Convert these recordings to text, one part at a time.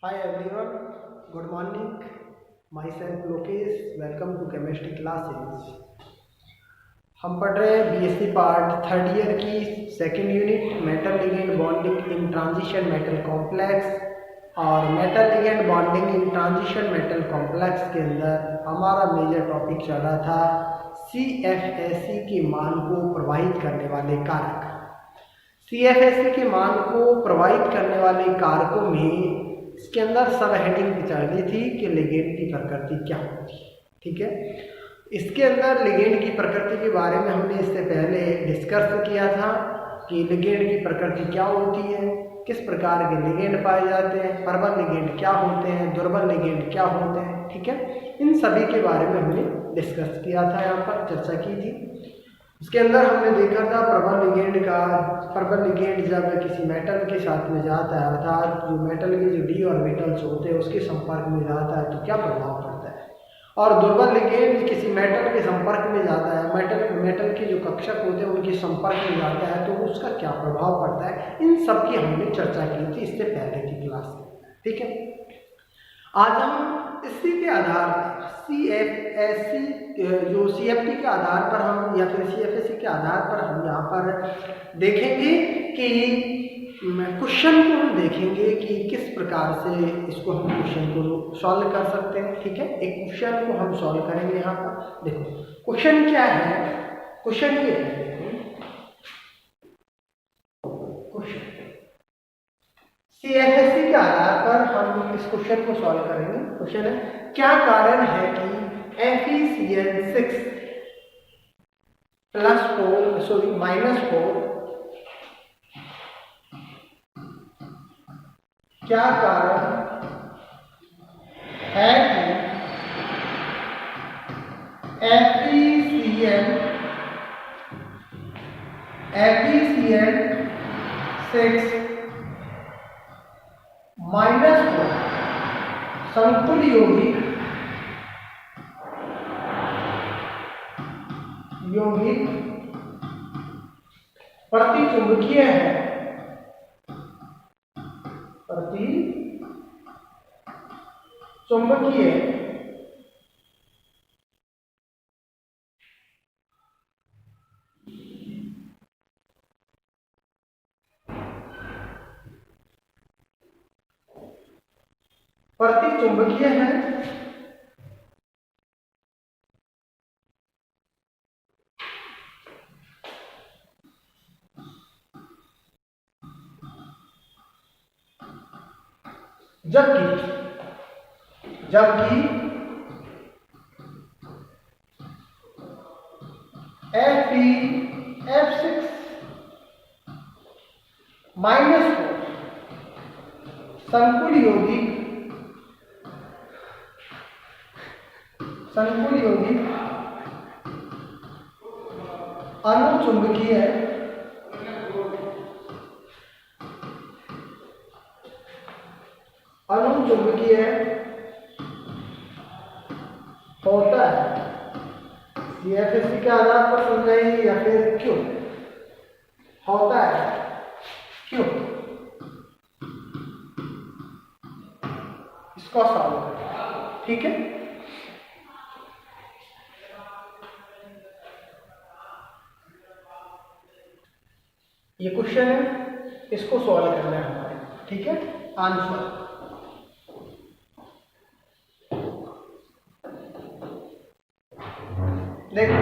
Hi everyone, good morning. Myself Lokesh, welcome to chemistry classes. हम पढ़ रहे हैं बीएससी पार्ट थर्ड ईयर की second unit metal ligand bonding in transition metal complex. और metal ligand bonding in transition metal complex के अंदर हमारा major topic चल रहा था CFSE के मान को प्रभावित करने वाले कारक। CFSE के मान को प्रभावित करने वाले कारकों में इसके अंदर सब हेडिंग चल रही थी कि लिगेंड की प्रकृति क्या होती है। ठीक है, इसके अंदर लिगेंड की प्रकृति के बारे में हमने इससे पहले डिस्कस किया था कि लिगेंड की प्रकृति क्या होती है, किस प्रकार के लिगेंड पाए जाते हैं, प्रबल लिगेंड क्या होते हैं, दुर्बल लिगेंड क्या होते हैं। ठीक है, इन सभी के बारे में हमने डिस्कस किया था, यहाँ पर चर्चा की थी। इसके अंदर हमने देखा था प्रबल लिगेंड जब किसी मेटल के साथ में जाता है, अर्थात जो मेटल के जो डी ऑर्बिटल्स होते हैं उसके संपर्क में जाता है तो क्या प्रभाव पड़ता है, और दुर्बल लिगेंड किसी मेटल के संपर्क में जाता है, मेटल के जो कक्षक होते हैं उनके संपर्क में जाता है तो उसका क्या प्रभाव पड़ता है। इन सब की हमने चर्चा की थी इससे पहले की क्लास में। ठीक है, आज हम इसी के आधार पर CFSE जो CFT के आधार पर हम या फिर CFSE के आधार पर हम यहाँ पर देखेंगे कि क्वेश्चन को हम देखेंगे कि किस प्रकार से इसको हम क्वेश्चन को सॉल्व कर सकते हैं। ठीक है, एक क्वेश्चन को हम सॉल्व करेंगे। यहाँ पर देखो क्वेश्चन क्या है, क्वेश्चन ये है, क्वेश्चन CFSE के आधार पर हम इस क्वेश्चन को सॉल्व करेंगे। क्वेश्चन है, क्या कारण है कि FeCl6 -4 क्या कारण है कि FeCl6 -4 समतुल यौगिक प्रतिचुंबकीय है, प्रतिचुंबकीय है जबकि FeF6 -4 संकुल यौगिक अनुचुंबकीय होता है। CFSE के आधार पर समझाइए या फिर क्यों होता है, क्यों, इसको सॉल्व करें। ठीक है, ये क्वेश्चन है, इसको सॉल्व करना है हमारे। ठीक है, आंसर देखो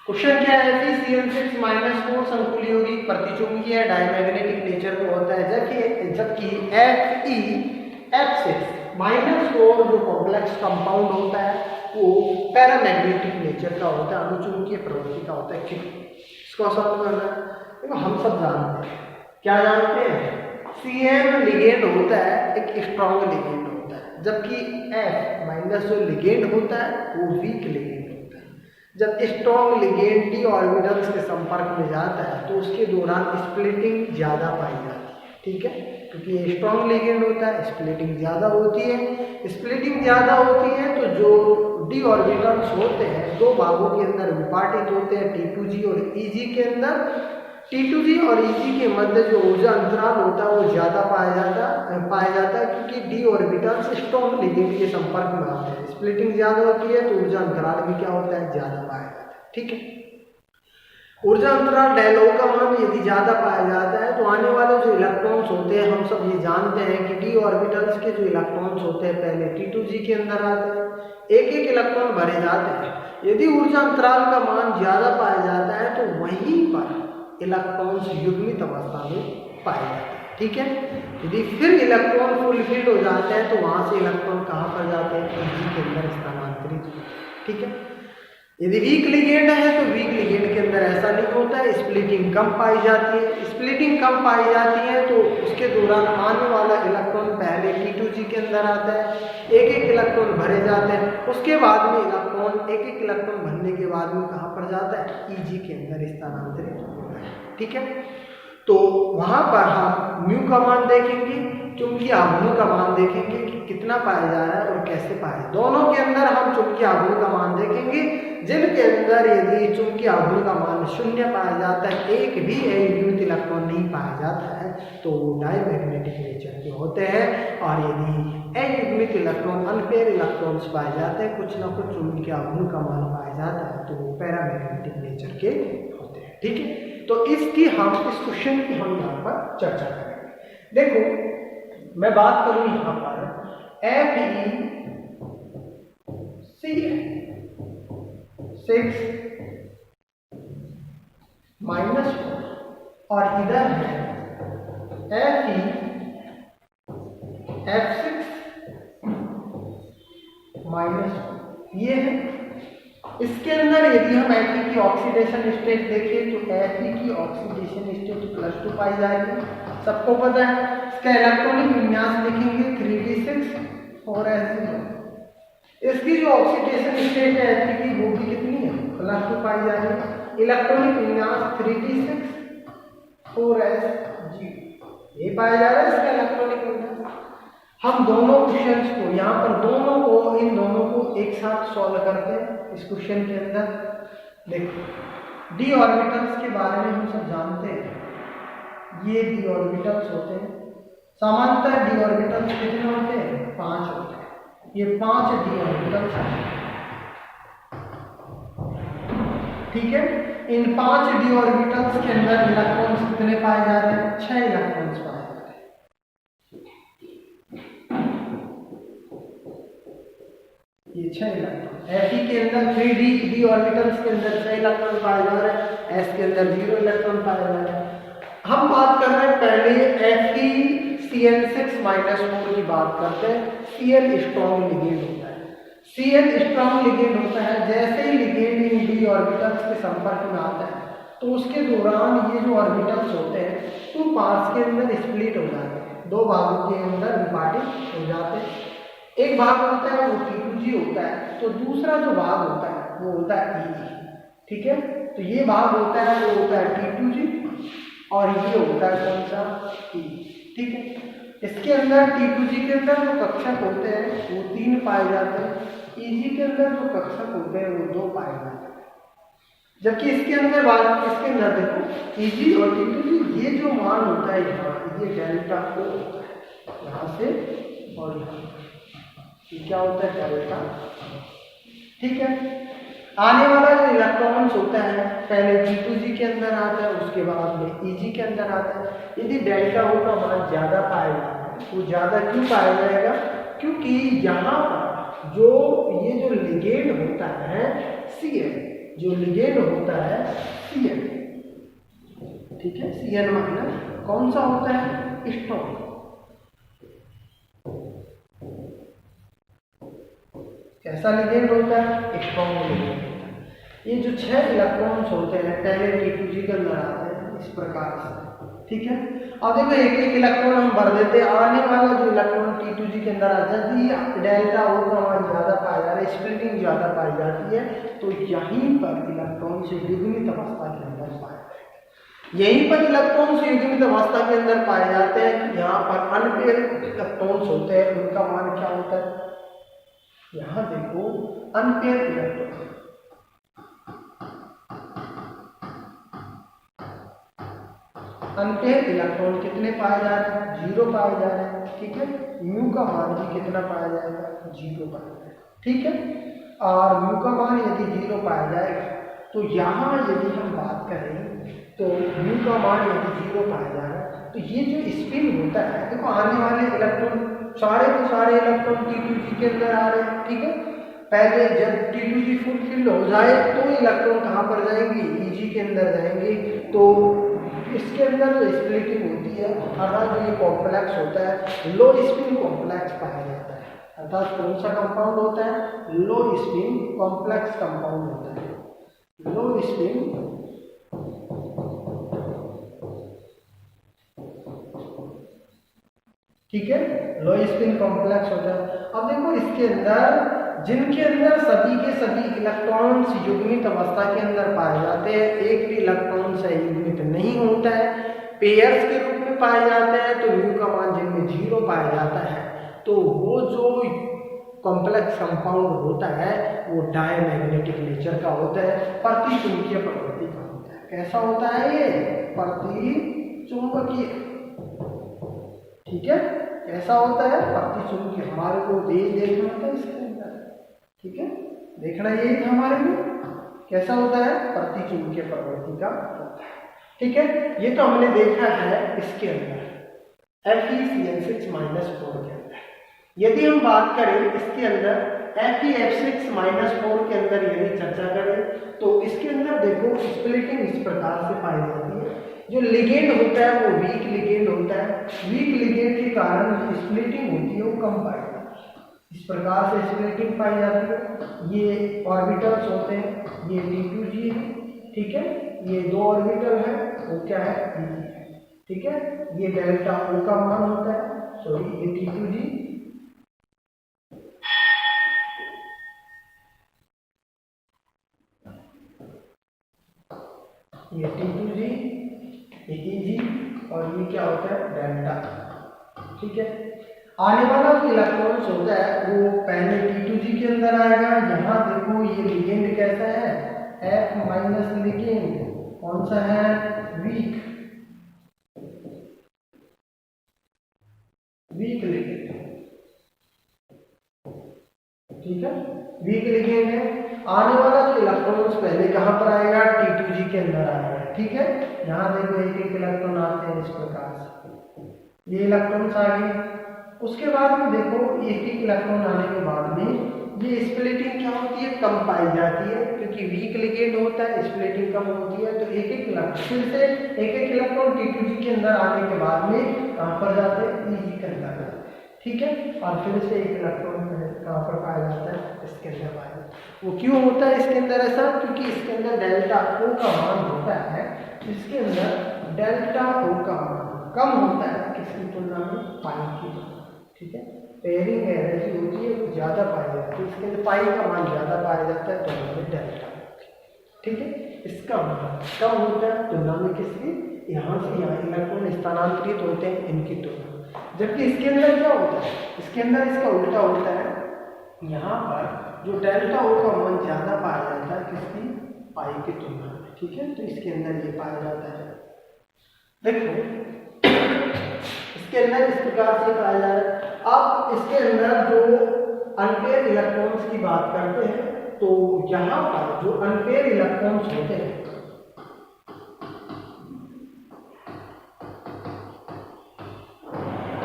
क्वेश्चन क्या है, FeCl6 -4 संकुल यौगिक प्रतिचुंबकीय डायमैग्नेटिक नेचर का होता है, जबकि FeF6 -4 जो कॉम्प्लेक्स कंपाउंड होता है वो पैरामैग्नेटिक नेचर का होता है, अनुचुंबकीय प्रवृत्ति का होता है। ठीक, इसको सॉल्व करना है। देखो हम सब जानते हैं, क्या जानते हैं, Cl लिगेंड होता है, एक स्ट्रॉन्ग लिगेंड होता है, जबकि F- जो लिगेंड होता है वो वीक लिगेंड होता है। जब स्ट्रॉन्ग लिगेंड डी ऑर्बिटल्स के संपर्क में जाता है तो उसके दौरान स्प्लिटिंग ज़्यादा पाई जाती है। ठीक है, क्योंकि ये स्ट्रॉन्ग लिगेंड होता है, स्प्लिटिंग ज़्यादा होती है। स्प्लिटिंग ज़्यादा होती है तो जो डी ऑर्बिटल्स होते हैं दो भागों के अंदर विभाजित होते हैं, T2G और EG के अंदर। T2G और EG के मध्य जो ऊर्जा अंतराल होता है वो ज़्यादा पाया जाता है क्योंकि d ऑर्बिटल्स स्ट्रॉन्ग लिगेंड के संपर्क में आते हैं। स्प्लिटिंग ज़्यादा होती है तो ऊर्जा अंतराल भी क्या होता है, ज़्यादा पाया जाता है। ठीक है, ऊर्जा अंतराल डेल O का मान यदि ज़्यादा पाया जाता है तो आने वाले जो इलेक्ट्रॉन्स होते हैं, हम सब ये जानते हैं कि d ऑर्बिटल्स के जो इलेक्ट्रॉन्स होते हैं पहले T2G के अंदर आते हैं, एक एक इलेक्ट्रॉन भरे जाते हैं। यदि ऊर्जा अंतराल का मान ज़्यादा पाया जाता है तो वहीं पर इलेक्ट्रॉन्स युग्मित अवस्था में पाए जाते हैं। ठीक है, यदि फिर इलेक्ट्रॉन फुलफिल्ड हो जाते हैं तो वहाँ से इलेक्ट्रॉन कहाँ पर जाते हैं, EG के अंदर स्थानांतरित। ठीक है, यदि वीक लिगेंड है तो वीक लिगेंड के अंदर ऐसा नहीं होता है, स्प्लिटिंग कम पाई जाती है। स्प्लिटिंग कम पाई जाती है तो उसके दौरान आने वाला इलेक्ट्रॉन पहले T2G के अंदर आता है, एक एक इलेक्ट्रॉन भरे जाते हैं, उसके बाद में इलेक्ट्रॉन एक एक इलेक्ट्रॉन भरने के बाद में कहाँ पर जाता है, EG के अंदर स्थानांतरित होता है। ठीक है, तो वहाँ पर हम म्यू का मान देखेंगे, चुंबकीय आघूर्ण का मान देखेंगे कि कितना पाया जा रहा है और कैसे पाया। दोनों के अंदर हम चुंबकीय आघूर्ण का मान देखेंगे, जिनके अंदर यदि चुंबकीय आघूर्ण का मान 0 पाया जाता है, एक भी अयुग्मित इलेक्ट्रॉन नहीं पाया जाता है, तो वो डायमैग्नेटिक नेचर के होते हैं। और यदि अयुग्मित इलेक्ट्रॉन अनपेयर इलेक्ट्रॉन्स पाए जाते हैं, कुछ ना कुछ चुंबकीय आघूर्ण का मान पाया जाता है, तो वो पैरामैग्नेटिक नेचर के होते हैं। ठीक है, तो इसकी हम इस क्वेश्चन की हम यहाँ पर चर्चा करेंगे। देखो मैं बात करूं यहाँ पर FeCl6 -4 और इधर है FeF6 -4, ये है। इसके अंदर यदि हम Fe की ऑक्सीडेशन स्टेट देखें तो Fe की ऑक्सीडेशन स्टेट +2 पाई जाएगी, सबको पता है। इसका इलेक्ट्रॉनिक विन्यास देखेंगे 3d6 4s0। इसकी जो ऑक्सीडेशन स्टेट है Fe की वो भी कितनी है, +2 पाई जाएगी। इलेक्ट्रॉनिक विन्यास 3d6 4s0, ये पाया जा रहा है इसका इलेक्ट्रॉनिक विन्यास। हम दोनों क्वेश्चंस को यहाँ पर इन दोनों को एक साथ सॉल्व करते हैं। इस क्वेश्चन के अंदर देखो d ऑर्बिटल्स के बारे में हम सब जानते हैं, ये d ऑर्बिटल्स होते हैं। सामान्यतः d ऑर्बिटल्स कितने होते हैं, 5 होते हैं। ये 5 d ऑर्बिटल्स हैं। ठीक है, इन 5 d ऑर्बिटल्स के अंदर इलेक्ट्रॉन्स कितने पाए जाते हैं, 6 इलेक्ट्रॉन्स पाए जाते हैं। ये 6 इलेक्ट्रॉन Fe के अंदर 3d ऑर्बिटल्स के अंदर 6 इलेक्ट्रॉन पाए जा रहे हैं, S के अंदर 0 इलेक्ट्रॉन पाए जा रहे हैं। हम बात कर रहे हैं पहले FeCl6 -4 की बात करते हैं। Cl स्ट्रॉन्ग लिगेंड होता है, Cl स्ट्रॉन्ग लिगेंड होता है। जैसे ही लिगेंड इन d ऑर्बिटल्स के संपर्क में आता है तो उसके दौरान ये जो ऑर्बिटल्स होते हैं 2 पार्ट्स के अंदर स्प्लिट हो जाते हैं, 2 भागों के अंदर विभाजित हो जाते हैं। एक भाग होता है वो T2G होता है, तो दूसरा जो भाग होता है वो होता है EG। ठीक है, तो ये भाग होता है वो होता है T2G और ये होता है कौन सा, EG। ठीक है, इसके अंदर T2G के अंदर जो कक्षक होते हैं वो 3 पाए जाते हैं, EG के अंदर जो कक्षक होते हैं वो 2 पाए जाते हैं। जबकि इसके अंदर देखो EG और T2G ये जो मान होता है यहाँ, ये डेल्टा O होता है यहाँ से और यहाँ, ये क्या होता है, डेल्टा। ठीक है, आने वाला जो इलेक्ट्रॉन्स होता है पहले T2G के अंदर आता है, उसके बाद में EG के अंदर आता है। यदि डेल्टा O का मान ज्यादा पाया जाता है, वो ज्यादा क्यों पाया जाएगा, क्योंकि यहाँ पर ये जो लिगेंड होता है Cl, जो लिगेंड होता है Cl, ठीक है, Cl- कौन सा होता है, स्ट्रॉन्ग। कैसा लिगेंड होता है, स्ट्रॉन्ग लिगेंड होता है। ये जो 6 इलेक्ट्रॉन्स होते हैं पहले T2G के अंदर आते हैं इस प्रकार से। ठीक है, अब देखो एक एक इलेक्ट्रॉन हम भर देते हैं, आने वाला जो इलेक्ट्रॉन T2G के अंदर आता है यदि डेल्टा O का मान ज्यादा पाया जा रहा है, स्प्लिटिंग ज्यादा पाई जाती है, तो यहीं पर इलेक्ट्रॉन से युग्मित अवस्था के अंदर पाया जाएगा। यहीं पर इलेक्ट्रॉन से युग्मित अवस्था के अंदर पाए जाते हैं। यहाँ पर अनपेयर इलेक्ट्रॉन्स होते हैं, उनका मान क्या होता है, यहाँ देखो अनपेयर इलेक्ट्रॉन, अनपेयर इलेक्ट्रॉन कितने पाए जा रहे हैं, 0 पाए जा रहे हैं, ठीक है। म्यू का मान भी कितना पाया जाएगा, 0 पाया जाएगा, ठीक है। और म्यू का मान यदि 0 पाया जाएगा तो यहाँ यदि हम बात करें तो म्यू का मान यदि 0 पाया जा रहा है तो ये जो स्पिन होता है, देखो आने वाले इलेक्ट्रॉन सारे के सारे इलेक्ट्रॉन T2G के अंदर आ रहे हैं, ठीक है। पहले जब T2G फुल फिल हो जाए तो इलेक्ट्रॉन कहाँ पर जाएंगे, EG के अंदर जाएंगे। तो इसके अंदर जो स्प्लिटिंग होती है अर्थात जो ये कॉम्प्लेक्स होता है लो स्पिन कॉम्प्लेक्स पाया जाता है। अर्थात कौन सा कंपाउंड होता है, लो स्पिन कॉम्प्लेक्स कंपाउंड होता है, लो स्पिन ठीक है, लो स्पिन कॉम्प्लेक्स होता है। अब देखो इसके अंदर जिनके अंदर सभी के सभी इलेक्ट्रॉन्स युग्मित अवस्था के अंदर पाए जाते हैं, एक भी इलेक्ट्रॉन से युग्मित नहीं होता है, पेयर्स के रूप में पाए जाते हैं, तो म्यू का मान जिनमें 0 पाया जाता है तो वो जो कॉम्प्लेक्स कंपाउंड होता है वो डायमैग्नेटिक नेचर का होता है, प्रतिचुंबकीय प्रकृति का होता है। कैसा होता है ये, प्रतिचुंबकीय, ठीक है। कैसा होता है, प्रतिचुंबकीय। हमारे को देखना होता है इसके अंदर, ठीक है, देखना यही था हमारे को, कैसा होता है, प्रतिचुंबकीय प्रवृत्ति का होता है, ठीक है। ये तो हमने देखा है इसके अंदर FeCN6-4 के अंदर। यदि हम बात करें इसके अंदर FeF6-4 के अंदर यदि चर्चा करें तो इसके अंदर देखो स्प्लिटिंग इस प्रकार से पाई जाती है। जो लिगेंड होता है वो वीक लिगेंड होता है, वीक लिगेंड के कारण जो स्प्लिटिंग होती है वो कम पाई जाती है। इस प्रकार से स्प्लिटिंग पाई जाती है। ये ऑर्बिटल्स होते हैं, ये T2G है, ठीक है, ये 2 ऑर्बिटल है, वो क्या है, P है, ठीक है। ये डेल्टा O का मान होता है, सॉरी ये T2G, ये T2G, ये EG और ये क्या होता है, डेल्टा, ठीक है। आने वाला जो इलेक्ट्रॉन्स होता है वो पहले T2G के अंदर आएगा। यहाँ देखो ये लिगेंड कैसा है, F- लिगेंड, कौन सा है, वीक, वीक लिगेंड, ठीक है, वीक लिगेंड है। आने वाला जो इलेक्ट्रॉन्स पहले कहाँ पर आएगा, T2G के अंदर आएगा, ठीक है। यहाँ देखो एक एक इलेक्ट्रॉन आते हैं इस प्रकार से, ये इलेक्ट्रॉन्स आ गए। उसके बाद में देखो एक एक इलेक्ट्रॉन आने के बाद में ये स्प्लिटिंग क्या होती है, कम पाई जाती है, क्योंकि वीक लिगेंड होता है, स्प्लिटिंग कम होती है। तो एक एक इलेक्ट्रॉन फिर से एक एक इलेक्ट्रॉन T2G के अंदर आने के बाद में कहाँ पर जाते हैं, EG के अंदर जाते हैं, ठीक है। और फिर से एक इलेक्ट्रॉन कहाँ पर पाया जाता है, इसके अंदर पाया जाता है। वो क्यों होता है इसके अंदर ऐसा, क्योंकि इसके अंदर डेल्टा O का मान होता है, इसके अंदर डेल्टा O का मान कम होता है किसकी तुलना में, पाई की तुलना, ठीक है। पेयरिंग एनर्जी होती है वो ज़्यादा पाई जाती है, इसके अंदर पाई का मान ज़्यादा पाया जाता है तुलना में डेल्टा, ठीक है। इसका मान कम होता है तुलना में किसकी, यहाँ से यहाँ इलेक्ट्रॉन स्थानांतरित होते हैं इनकी तुलना, जबकि इसके अंदर क्या होता है, इसके अंदर इसका उल्टा होता है। यहाँ पर जो डेल्टा O का मान ज़्यादा पाया जाता है किसकी, पाई की तुलना में, ठीक है। तो इसके अंदर ये पाया जाता है, देखो इसके अंदर इस प्रकार से पाया जा रहा है। अब इसके अंदर जो अनपेयर इलेक्ट्रॉन्स की बात करते हैं तो यहाँ पर जो अनपेयर इलेक्ट्रॉन्स होते हैं,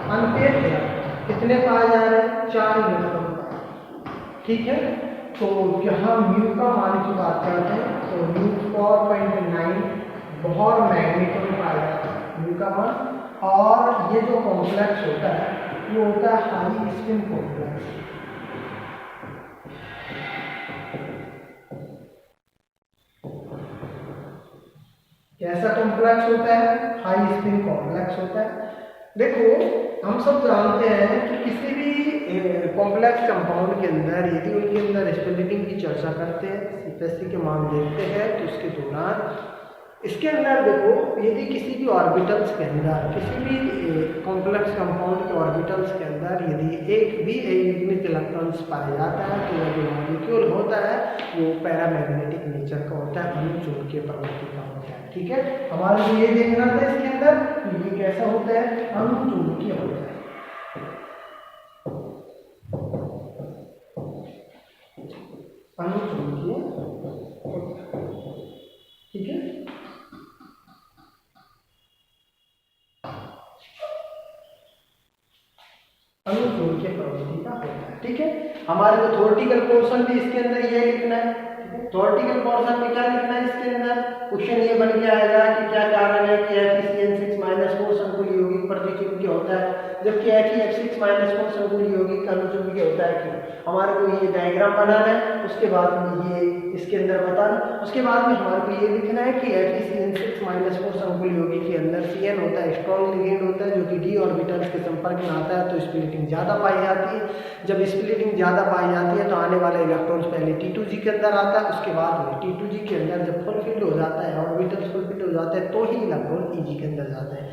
अनपेयर इलेक्ट्रॉन कितने पाए जा रहे हैं, 4 इलेक्ट्रॉन, ठीक है। तो यहाँ म्यू का मान की बात करते हैं तो म्यू 4.9 बोहर मैग्नेट में पाया जाता है म्यू का मान। और ये जो कॉम्प्लेक्स होता है वो होता है हाई स्पिन कॉम्प्लेक्स, कैसा कॉम्प्लेक्स होता है, हाई स्पिन कॉम्प्लेक्स होता है। देखो हम सब जानते हैं कि किसी भी कॉम्प्लेक्स कंपाउंड के अंदर यदि उनके अंदर स्प्लिटिंग की चर्चा करते हैं, CPSC के मान देखते हैं तो उसके दौरान इसके अंदर देखो यदि किसी भी ऑर्बिटल्स के अंदर, किसी भी कॉम्प्लेक्स कंपाउंड के ऑर्बिटल्स के अंदर यदि एक भी युग्मित इलेक्ट्रॉन्स पाया जाता है तो यह जो मॉलिक्यूल होता है वो पैरामैग्नेटिक नेचर का होता है, अनुचुंबकीय प्रवृत्ति का होता है। ठीक है, हमारे को ये देखना था इसके अंदर कि ये कैसा होता है, अनुचुंबकीय होता है। अनुचुंबकीय, ठीक है। अनुचुंबकीय प्रवृत्ति का होता है, ठीक है। हमारे को थ्योरेटिकल पोर्शन भी इसके अंदर ये लिखना है। थ्योरेटिकल पोर्शन में क्या लिखना है इसके अंदर, क्वेश्चन ये बन के आएगा कि क्या कारण है कि Fe(n6-4) संकुल यौगिक प्रतिचुंबकीय होता है, जबकि Fe(f6-4) संकुल यौगिक अनुचुंबकीय होता है। क्यों? हमारे को ये डायग्राम बनाना है, उसके बाद में ये इसके अंदर बताना, उसके बाद में हमारे को ये लिखना है कि Fe(n6-4) संकुल यौगिक के अंदर Cn होता है, स्ट्रॉन्ग लिगेंड होता है, जो कि d ऑर्बिटल्स के संपर्क में आता है तो स्प्लिटिंग ज़्यादा पाई जाती है। जब स्प्लिटिंग ज़्यादा पाई जाती है तो आने वाला इलेक्ट्रॉन्स पहले T2g के अंदर आता है, उसके बाद में T2g के अंदर जब फुलफिल हो जाता है, ऑर्बिटल्स फुलफिल हो जाते हैं तो ही इलेक्ट्रॉन Eg के अंदर जाते हैं।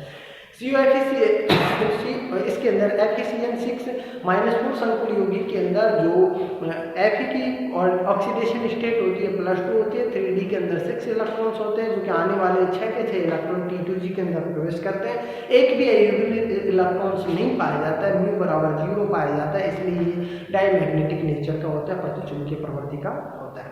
इसके अंदर Fe(n6-4) संकुल यौगिक के अंदर जो Fe की और ऑक्सीडेशन स्टेट होती है +2 होती है, 3d के अंदर 6 इलेक्ट्रॉन्स होते हैं, जो कि आने वाले 6 के 6 इलेक्ट्रॉन T2g के अंदर प्रवेश करते हैं। एक भी इलेक्ट्रॉन्स नहीं पाया जाता है, μ बराबर 0 पाया जाता है, इसलिए ये डायमैग्नेटिक नेचर का होता है, प्रतिचुंबकीय प्रवृत्ति का होता है।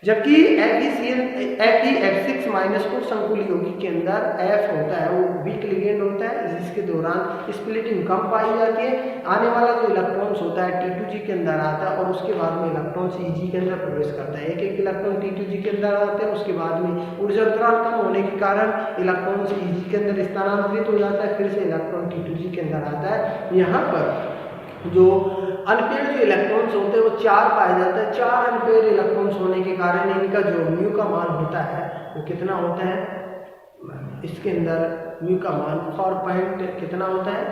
जबकि Fe(f6-4) संकुल यौगिक के अंदर F होता है, वो वीक लिगेंड होता है, जिसके दौरान स्प्लिटिंग कम पाई जाती है। आने वाला जो इलेक्ट्रॉन्स होता है T2g के अंदर आता है और उसके बाद में इलेक्ट्रॉन्स Eg के अंदर प्रवेश करता है। एक इलेक्ट्रॉन T2g के अंदर आते हैं, उसके बाद में ऊर्जा अंतराल कम होने के कारण इलेक्ट्रॉन्स Eg के अंदर स्थानांतरित हो जाता है, फिर से इलेक्ट्रॉन T2g के अंदर आता है। यहाँ पर जो अनपेयर्ड जो इलेक्ट्रॉन्स होते हैं वो 4 पाए जाते हैं। 4 अनपेयर्ड इलेक्ट्रॉन्स होने के कारण इनका जो म्यू का मान होता है वो कितना होता है, इसके अंदर म्यू का मान 4 कितना होता है,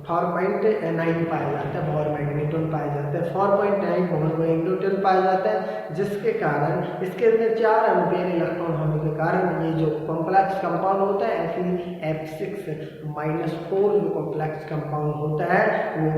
4.9 पाया जाता है। बोहर मैग्नेट्रॉन पाए जाते हैं, 4.9 बोहर मैग्नेट्रॉन पाया जाता है, जिसके कारण इसके अंदर 4 अनपेयर इलेक्ट्रॉन होने के कारण ये जो कॉम्प्लेक्स कंपाउंड होता है Fe(f6-4) जो कॉम्प्लेक्स कंपाउंड होता है वो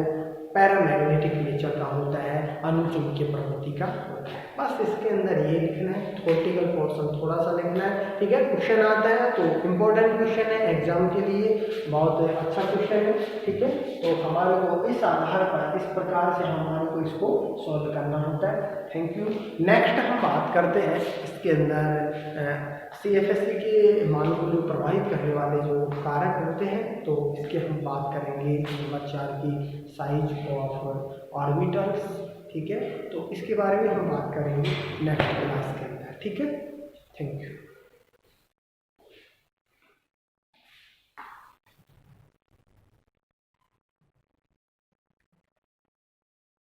पैरामैग्नेटिक नेचर का होता है, अनुचुंबकीय प्रवृत्ति का होता है। बस इसके अंदर ये लिखना है, थ्योरेटिकल पोर्शन थोड़ा सा लिखना है, ठीक है। क्वेश्चन आता है तो इम्पोर्टेंट क्वेश्चन है एग्जाम के लिए, बहुत अच्छा क्वेश्चन है, ठीक है। तो हमारे को इस आधार पर इस प्रकार से हमारे को इसको सॉल्व करना होता है। Thank you. नेक्स्ट हम बात करते हैं इसके अंदर CFSE के मानों को जो प्रभावित करने वाले जो कारक होते हैं, तो इसके हम बात करेंगे नंबर 4 की साइज ऑफ ऑर्बिटल्स, ठीक है। तो इसके बारे में हम बात करेंगे नेक्स्ट क्लास के अंदर, ठीक है। Thank you.